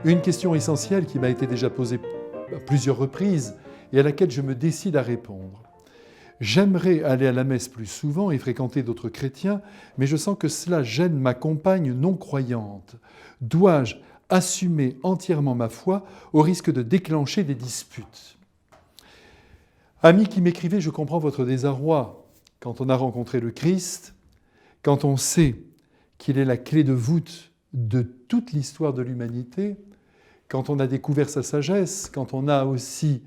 Une question essentielle qui m'a été déjà posée à plusieurs reprises et à laquelle je me décide à répondre. J'aimerais aller à la messe plus souvent et fréquenter d'autres chrétiens, mais je sens que cela gêne ma compagne non croyante. Dois-je assumer entièrement ma foi au risque de déclencher des disputes ? Amis qui m'écrivez, je comprends votre désarroi quand on a rencontré le Christ, quand on sait qu'il est la clé de voûte de toute l'histoire de l'humanité, quand on a découvert sa sagesse, quand on a aussi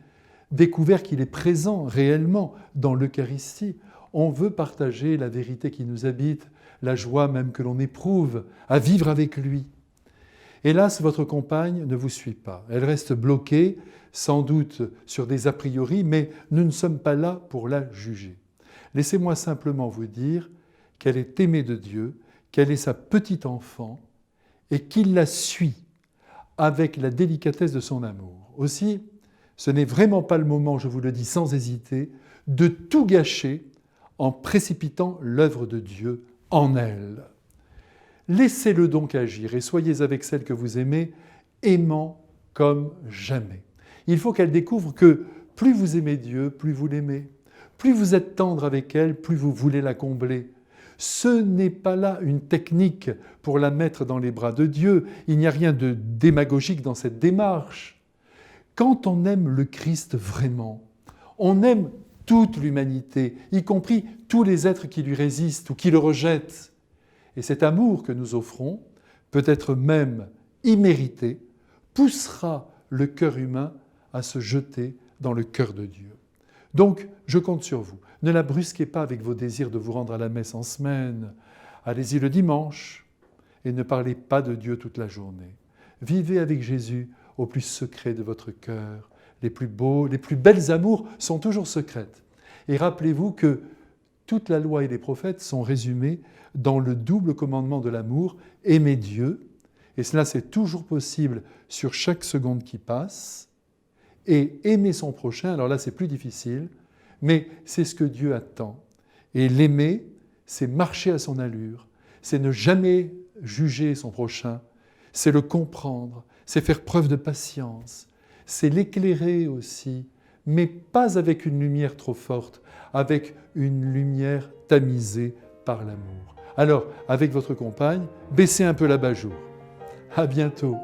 découvert qu'il est présent réellement dans l'Eucharistie. On veut partager la vérité qui nous habite, la joie même que l'on éprouve à vivre avec lui. Hélas, votre compagne ne vous suit pas. Elle reste bloquée, sans doute sur des a priori, mais nous ne sommes pas là pour la juger. Laissez-moi simplement vous dire qu'elle est aimée de Dieu, qu'elle est sa petite enfant et qu'il la suit avec la délicatesse de son amour. Aussi, ce n'est vraiment pas le moment, je vous le dis sans hésiter, de tout gâcher en précipitant l'œuvre de Dieu en elle. Laissez-le donc agir et soyez avec celle que vous aimez, aimant comme jamais. Il faut qu'elle découvre que plus vous aimez Dieu, plus vous l'aimez. Plus vous êtes tendre avec elle, plus vous voulez la combler. Ce n'est pas là une technique pour la mettre dans les bras de Dieu. Il n'y a rien de démagogique dans cette démarche. Quand on aime le Christ vraiment, on aime toute l'humanité, y compris tous les êtres qui lui résistent ou qui le rejettent. Et cet amour que nous offrons, peut-être même immérité, poussera le cœur humain à se jeter dans le cœur de Dieu. Donc, je compte sur vous. Ne la brusquez pas avec vos désirs de vous rendre à la messe en semaine. Allez-y le dimanche et ne parlez pas de Dieu toute la journée. Vivez avec Jésus au plus secret de votre cœur. Les plus beaux, les plus belles amours sont toujours secrètes. Et rappelez-vous que toute la loi et les prophètes sont résumés dans le double commandement de l'amour, aimer Dieu, et cela c'est toujours possible sur chaque seconde qui passe, et aimer son prochain, alors là c'est plus difficile, mais c'est ce que Dieu attend. Et l'aimer, c'est marcher à son allure, c'est ne jamais juger son prochain, c'est le comprendre, c'est faire preuve de patience, c'est l'éclairer aussi, mais pas avec une lumière trop forte, avec une lumière tamisée par l'amour. Alors, avec votre compagne, baissez un peu l'abat-jour. À bientôt.